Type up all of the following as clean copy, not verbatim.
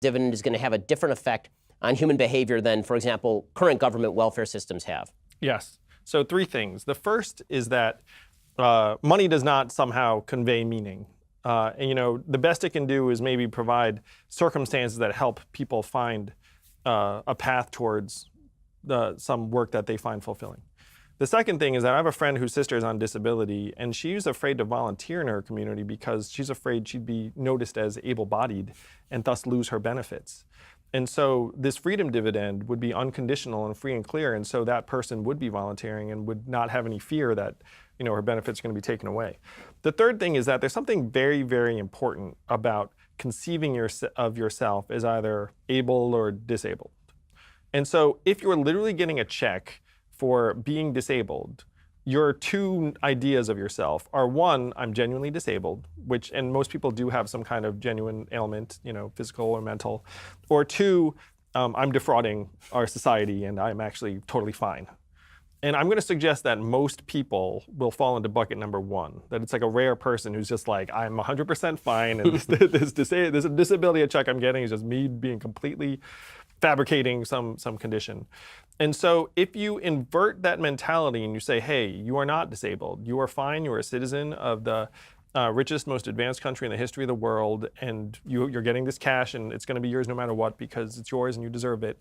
dividend is going to have a different effect on human behavior than, for example, current government welfare systems have? Yes. So 3 things. The first is that money does not somehow convey meaning. And the best it can do is maybe provide circumstances that help people find a path towards some work that they find fulfilling. The second thing is that I have a friend whose sister is on disability, and she's afraid to volunteer in her community because she's afraid she'd be noticed as able-bodied and thus lose her benefits. And so this freedom dividend would be unconditional and free and clear, and so that person would be volunteering and would not have any fear that her benefits are going to be taken away. The third thing is that there's something very, very important about conceiving of yourself as either able or disabled. And so if you're literally getting a check for being disabled, your 2 ideas of yourself are, 1, I'm genuinely disabled, and most people do have some kind of genuine ailment, physical or mental, or 2, I'm defrauding our society and I'm actually totally fine. And I'm going to suggest that most people will fall into bucket number 1, that it's like a rare person who's just like, I'm 100% fine, and this disability check I'm getting is just me being completely fabricating some condition. And so if you invert that mentality and you say, hey, you are not disabled, you are fine, you are a citizen of the richest, most advanced country in the history of the world, and you're getting this cash and it's going to be yours no matter what because it's yours and you deserve it,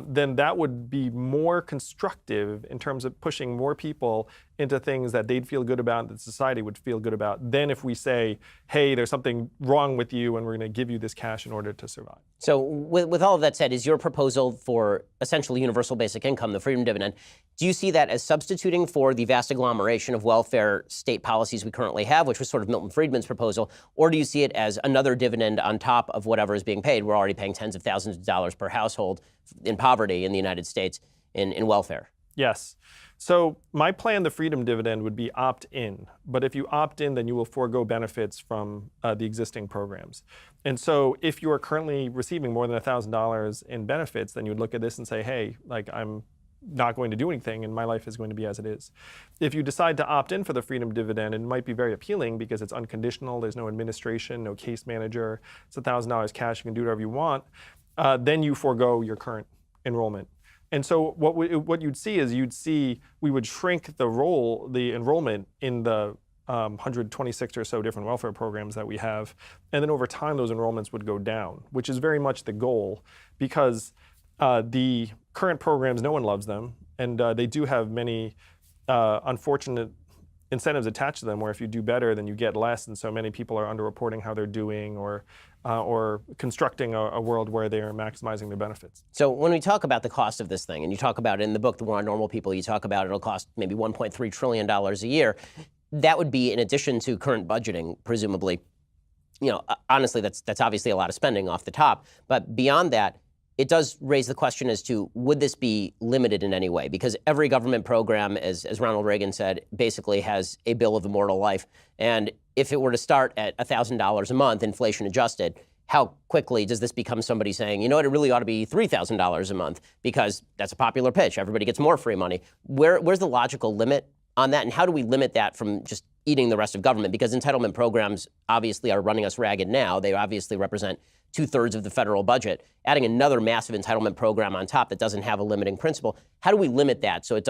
then that would be more constructive in terms of pushing more people into things that they'd feel good about, that society would feel good about, than if we say, hey, there's something wrong with you and we're going to give you this cash in order to survive. So with all of that said, is your proposal for essentially universal basic income, the freedom dividend, do you see that as substituting for the vast agglomeration of welfare state policies we currently have, which was sort of Milton Friedman's proposal, or do you see it as another dividend on top of whatever is being paid? We're already paying tens of thousands of dollars per household in poverty in the United States in welfare. Yes. So my plan, the freedom dividend, would be opt-in. But if you opt in, then you will forego benefits from the existing programs. And so if you are currently receiving more than $1,000 in benefits, then you would look at this and say, hey, I'm not going to do anything and my life is going to be as it is. If you decide to opt in for the freedom dividend, it might be very appealing because it's unconditional, there's no administration, no case manager, it's $1,000 cash, you can do whatever you want, then you forego your current enrollment. And so what you'd see is we would shrink the enrollment in the 126 or so different welfare programs that we have, and then over time those enrollments would go down, which is very much the goal, because the current programs, no one loves them, and they do have many unfortunate incentives attached to them, where if you do better, then you get less, and so many people are underreporting how they're doing, or constructing a world where they are maximizing their benefits. So when we talk about the cost of this thing, and you talk about it in the book, The War on Normal People, you talk about it'll cost maybe $1.3 trillion a year. That would be in addition to current budgeting, presumably. Honestly, that's obviously a lot of spending off the top. But beyond that, it does raise the question as to, would this be limited in any way? Because every government program, as Ronald Reagan said, basically has a bill of immortal life. And if it were to start at $1,000 a month, inflation adjusted, how quickly does this become somebody saying, you know what, it really ought to be $3,000 a month, because that's a popular pitch. Everybody gets more free money. Where's the logical limit on that? And how do we limit that from just eating the rest of government? Because entitlement programs obviously are running us ragged now. They obviously represent 2/3 of the federal budget. Adding another massive entitlement program on top that doesn't have a limiting principle, how do we limit that so it doesn't